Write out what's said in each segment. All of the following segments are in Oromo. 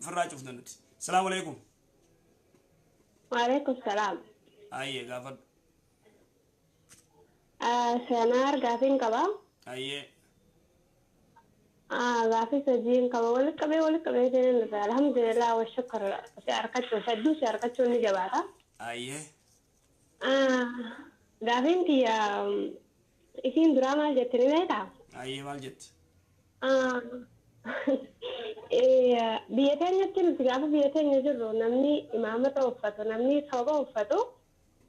فرا شفنا نتي السلام عليكم وعليكم السلام. أيه قافل سنار قافين كبا. أيه قافي سجين كبا ولا كبا جنين الحمد لله والشكر. سياركتشو نجبارا. أيه قافين كي إسين دراما جتني نيتا. أيه مالجت بيتين يتل سجابو بيتين يجرو نمني إمامة وفتو نمني صوبة وفتو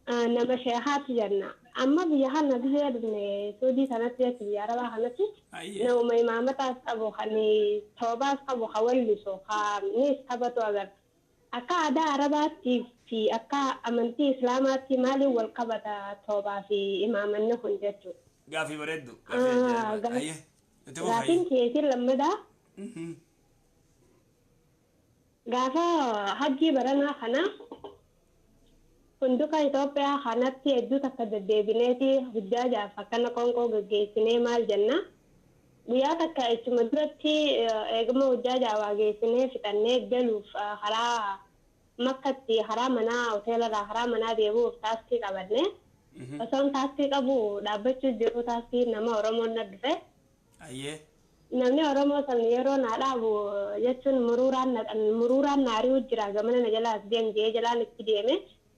nama sheekhaati jenna amma biyya kana biyya dhufne suudii sanatti jechuun biyya arabaa kanatti أيه nama imaamataas qabu kan toobaas qabu kan wallisu kanis taphatu agar akka aadaa arabaattii fi akka amantii islaamaatti maaliin wal qabata toobaa fi imaamanni kun jechuudha. قافي بردو قافي أجايب أيه تبغى Gaafiin أيه keetiin lammadaa gaafa hajjii baranaa kana Funduka Itoophiyaa kanatti hedduu takka deddeebineeti hujjaajaaf akkana qoonqoo gaggeessinee maal jenna. Guyyaa takka ittuma duratti eeguma hujjaajaa waa geessinee fixannee galuuf karaa makkatti karaa manaa hoteelarraa karaa manaa deebi'uuf taaksii qabanne. Osoon taaksii qabu dhaabbachuu jiru taaksii nama Oromoon na dhufe. أيه Namni Oromoo san yeroo naa dhaabu jechuun muruuraan naarii jira gamana na jalaas deemjee jalaan itti deeme.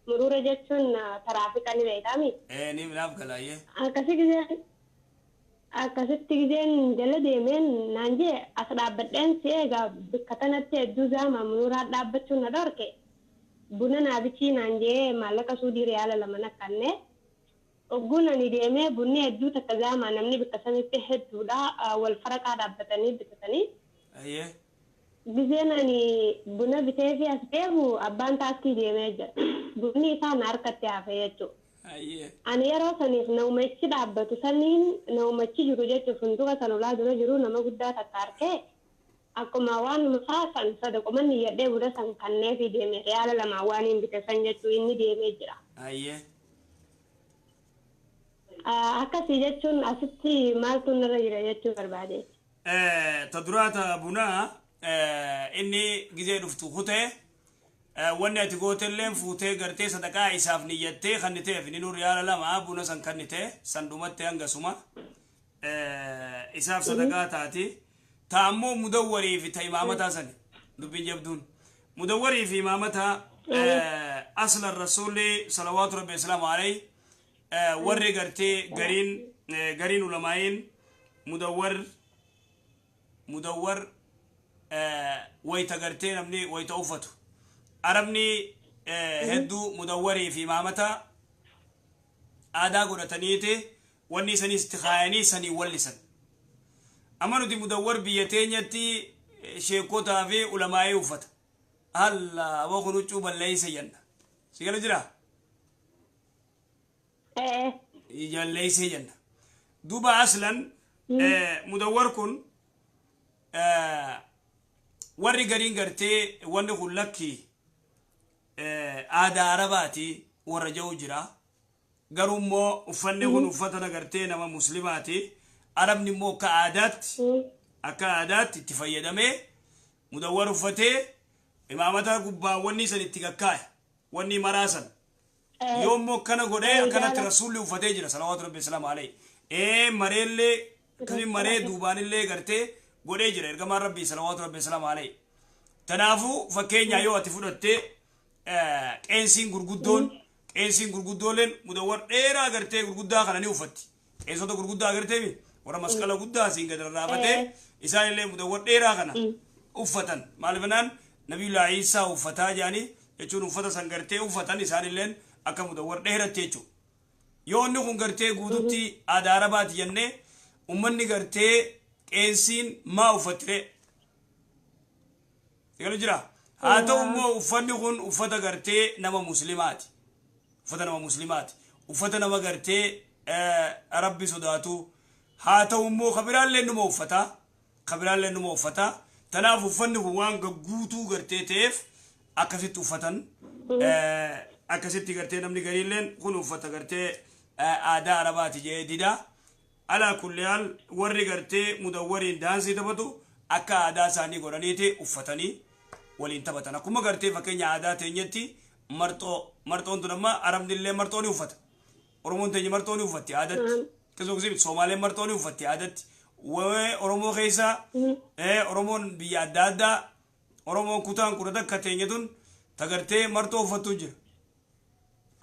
Murura jechuun taraafika ni beekami. نيم ناف قلا أيه Akkasitti gizeen jala deemeen naan jee as dhaabbadheen si eegaa bakka kanatti hedduu zaama mururaa dhaabbachuun na dhorke. Buna naabichii naan jee maallaqa suudii riyaala lama nakkanne. Ogguun ani deemee bunni hedduu takka zaama namni bakka sanitti hedduudha wal faraqaa dhaabbatanii bitatanii. أيه Gizeen ani buna bitee fi as deemu abbaan taaksii deemee jira. Bunni isaa na harkatti hafe jechuudha. أيه Ani yeroo saniif naumachi dhaabbatu saniin naumachi jiru jechuun funduka sanulaa dura jiru nama guddaa takka harkee akkuma waan musaa san sadaqomanni yadhee buna san kannee fi deeme riyaala lamaa waan hin bite san jechuu inni deemee jira. أيه Akkasii jechuun asitti maaltu narra jira jechuu barbaade. تدرات بنا إني جزء رفتو خته wanni ati gootelleen fuutee gartee sadaqaa isaaf niyyattee kannitee fi ninuu riyaala lama buna san kannitee sandumatti hangasuma isaaf sadaqaa taati ta ammoo mudawwarii fi ta imaamataa sani dubbiin jabduun mudawwarii fi imaamataa asla rasuulli salawaatu rabbi islaamu alayhi warri gartee gariin ulamaayin mudawwar wayta gartee namni wayta uffatu arabni hedduu mudawwarii fi imaamata aadaa godhataniiti wanni sanis itti kaayanii sanii wallisan amma nuti mudawwar biyya teenyatti sheekotaa fi ulamaa'ee uffata alla aboo kun huccuu balleeysa jenna si gala jira jalleeysa jenna duba aslan mudawwar kun warri gariin gartee wanni kun lakkii aadaa arabaati warra ja'u jira garuu immoo uffanni kun uffata nagartee nama muslimaati arabni immoo akka aadaatti itti fayyadamee mudawwar uffatee imaamata gubbaa wanni san itti gakkaaya wanni maraasan yoo immoo akkana godhee akkanatti rasuulli uffatee jira salawaatu rabbi islaamu alayhi mareellee akkasii maree duubaanillee gartee godhee jira ergamaan rabbii salawaatu rabbi islaamu alayhi tanaafuu fakkeenyaa yoo ati fudhattee qeensiin gurguddooleen mudawwar dheeraa gartee gurguddaa kana ni uffatti qeensota gurguddaa gartee warra masqala guddaa siin gad rarraafatee isaan illee mudawwar dheeraa kana uffatan maalifanaan nabiyullaa Iisaa uffataa jedhanii jechuun uffata san gartee uffatan isaan illeen akka mudawwar dheeratti jechuudha yoo inni kun gartee guututti aadaa arabaati jennee ummanni gartee qeensiin maa uffattire galu jira haa ta'u immoo uffanni kun uffata gartee nama muslimaati uffata nama gartee rabbi sodaatu haa ta'u immoo kabiraallee numa uffata tanaaf uffanni kun waan guutuu gartee ta'eef akkasitti uffatan akkasitti gartee namni gariilleen kun uffata gartee aadaa arabaati jee dida ala kulli haal warri gartee mudawwariin daansii taphatu akka aadaa isaanii godhaniiti uffatanii ولين تبتنا كم قرتي فكين عادات ينتي مرتون تنما عرب دلله مرتوني وفت أرمون تيجي مرتوني وفت عادت كذوق زي سومالي مرتوني وفت عادت وأرمو خيسا أرمون بيادادا أرمون كتان كردا كتينيتون تقرتي مرتو فتوجر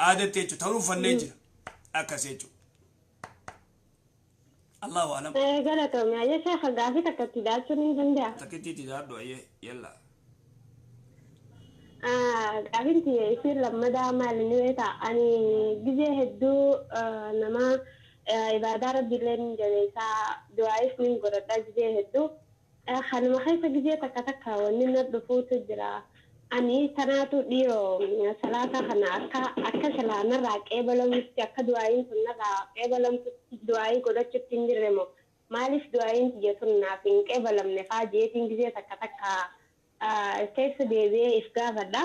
عادت تيجو ترو فنيجر أكاسيجو الله أعلم. قالتهم يا شيخ قافي تكتيدات شنو جندا. تكتيدات دعية يلا. قافي انتي يصير لما دا مال نويتا أني جزء هدو نما إبادة ربي لين جلسا دعاء من قرطة جزء هدو خلنا خايفة جزء تكتكا وننا بفوت الجرا أني سناتو ديو صلاة خنا أكا صلاة نراك إبلهم أكا دعاء سنراك إبلهم دعاء قرطة تنجرمو مالف دعاء تجسنا فينك إبلهم نفاجي تنجزي تكتكا كيف بيبي إفقاف دا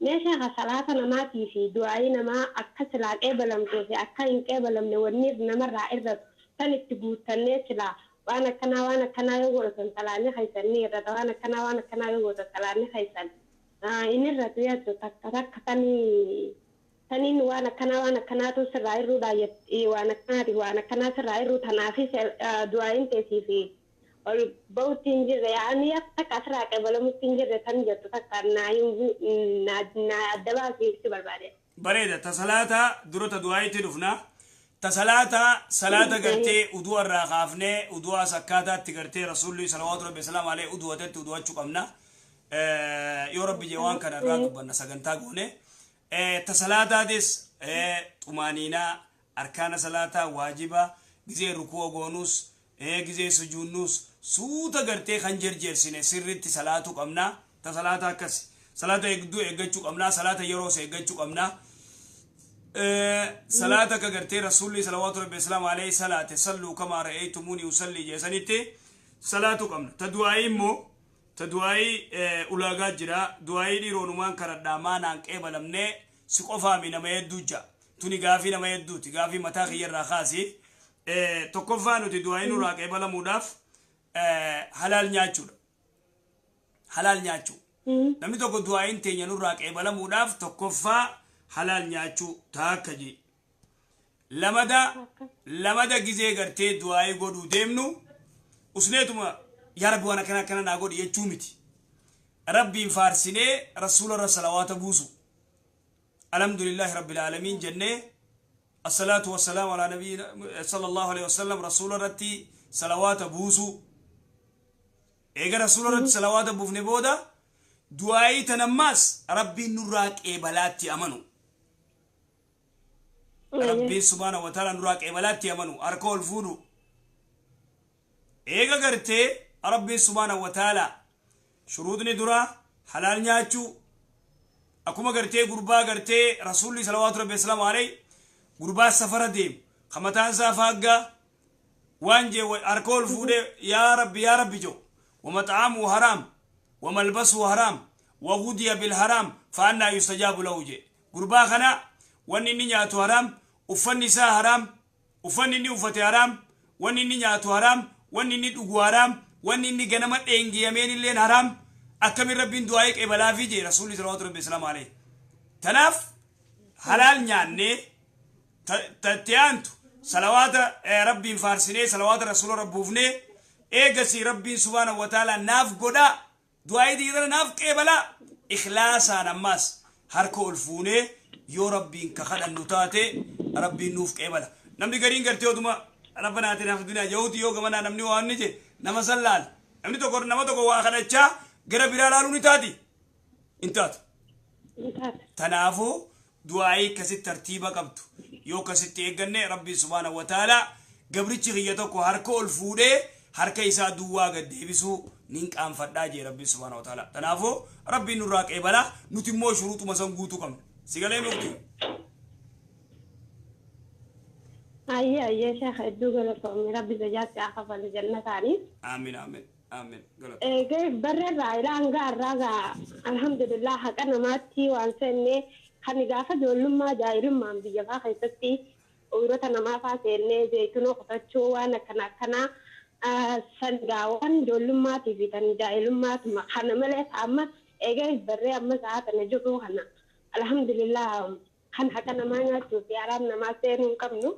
ماشي صلاة نماتي في دعاء نما أكا صلاة إبلهم توفي أكا إنك إبلهم نورنير نمرا إرد تاني تقول تنيتلا وانا كنا يقول سنتلاني خيساني رد وانا كنا يقول سنتلاني خيسان إن الرتيات تكتك تاني وانا كنا تسرائر دايت وانا كنا سرائر تنافي دعاء تسي في البوت تنجر يعني تكسر كبلم تنجر تنجر تكرنا يوم نادبا في بربادة بريدة تصلاة دروت دعاء تدفنا تصلاة صلاة قرتي ودوا الرخافنة ودوا سكاتا تقرتي رسول الله صلى الله عليه وسلم عليه ودوا تت ودوا شكمنا يا رب جوان كان الراقب بنا سجنتا قونه تصلاة ديس طمانينة أركان صلاة واجبة جزء ركوع قونوس جزء سجونوس سوتا قرتي خنجر جرسينه سرت صلاة قمنا تصلاة كس صلاة يقدو يقجو قمنا صلاة يروس يقجو قمنا صلاة كغرتي رسول الله صلى الله عليه وسلم عليه صلاة صلوا كما رأيتموني أصلي جسنتي صلاة قمنا تدعي أولاغات جرا دعاي دي رونمان كردامان عنك إبلمني سقفا من ما يدوجا توني غافي نما يدو تغافي متا خير راخاسي تقفانو تدعي نوراك إبلموداف halal nyaachu namni tokko du'aayin teenya nurraa qeebalamuudhaaf tokkoffaa halal nyaachu taakkaji lamada gizee gartee du'aayi godhuu deemnu usneetuma yaa rabbi waan akkana naa godhi jechuu miti rabbiin faarsinee rasuula salawaata buusu alhamdulillahi rabbil aalamiin jennee الصلاة والسلام على نبينا صلى الله عليه وسلم رسول رتي صلوات بوسو إيجا رسول الله صلوات بوفني بودا دعائي تنماس ربي نراك إبلاتي أمنو ربي سبحانه وتعالى نراك إبلاتي أمنو أركول فودو إيجا قرتي ربي سبحانه وتعالى شروطني درا حلال نياتشو أكما قرتي قربا قرتي رسول الله صلوات ربي السلام عليه قربا سفر ديم خمتان سافاقا وانجي أركول فودي يا ربي جو ومطعمه حرام وملبسه حرام وغذي بالحرام فأنا يستجاب له جي قربا خنا واني نياتو حرام وفني سا حرام وفني نيوفتي حرام واني نياتو حرام واني ندقو حرام واني نغنمت انجي يمين اللين حرام أكمل ربي دعائك إبلا في جي رسول الله صلى الله عليه وسلم عليه تناف حلال نياني تتيانتو صلوات ربي فارسيني صلوات رسول ربوفني ايغسي ربي سبحانه وتعالى ناف غدا دعاي دي ناف قبلا اخلاصا نماس هركو الفوني يو ربي كخد النوتاتي ربي نوف قبلا نمدي غرين غرتي ودما ربنا اتنا في الدنيا جوتي يو غمنا نمني وانجي نما سلال نمدي تو كور نما تو واخدچا غرا بيرالالو نتاتي انتات تنافو دعاي كسي ترتيبا قبطو يو كسي تيغني ربي سبحانه وتعالى غبريچي غيتو هركو الفوني harka isaa duwwaa gad deebisuu nin qaanfadhaa jee rabbi subhanahu wa ta'ala tanaafoo rabbi nurraa qeebala nuti immoo shuruutuma san guutuu qabna sigalee mukti ayya sheekh idduugala soomni rabbi zajaatti akafal jannataani aamin galata barreerraa ilaan gaarraagaa alhamdulillah haqa namaatti waan seenne kan gaafa ijoollummaa jaahilummaan biyya faa keessatti uyrota namaa faa seennee jeetunoo qotachuu waan akkanaa sangawan ijoollummaatiif tan jaahilummaatuma kana malees amma إيجاز بري أما ساعات نجوه هنا الحمد لله خن حكنا ما ناتو في عربنا ما سيرن كمنو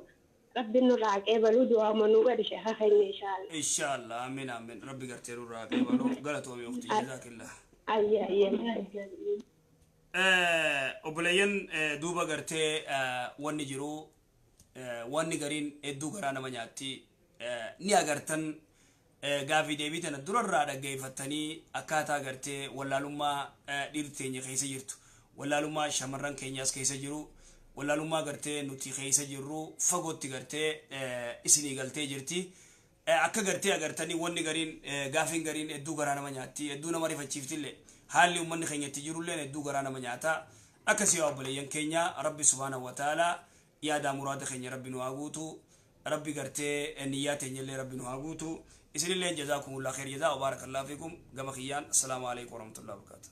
ربنا راك إبلو دوا منو قد شيخ خير إن شاء الله إن شاء الله آمين آمين ربي قرتيرو راقي ولو قالت ومي أختي جزاك الله أي أبليين دوبا قرتي واني جرو واني قرين إدو قرانا منياتي ني أقرتن غافي ديبيتنا درر رادا قيفتني أكاتا قرتي ولا لما ديرتيني خيسا جرتو ولا لما شمران كينياس كيسا جرو ولا لما قرتي نوتي خيسا جرو فقوتي قرتي إسني قلتي جرتي أكا قرتي أقرتني واني قرين غافين قرين إدو قرانا منياتي إدو نماري فتشيفتي اللي haalli ummanni keenya itti jirulleen hedduu garaa nama nyaata akkasii obboleeyyan keenya rabbi subhaanahu wa ta'ala yaada muraada keenya rabbi nu haa guutu rabbi gartee niyyaa teenyallee rabbi nu haa guutu isinillee jazaakumullahu khair jazaa wa barakallahu fiikum gama kiyyaan assalaamu alaykum wa rahmatullahi wa barakatuh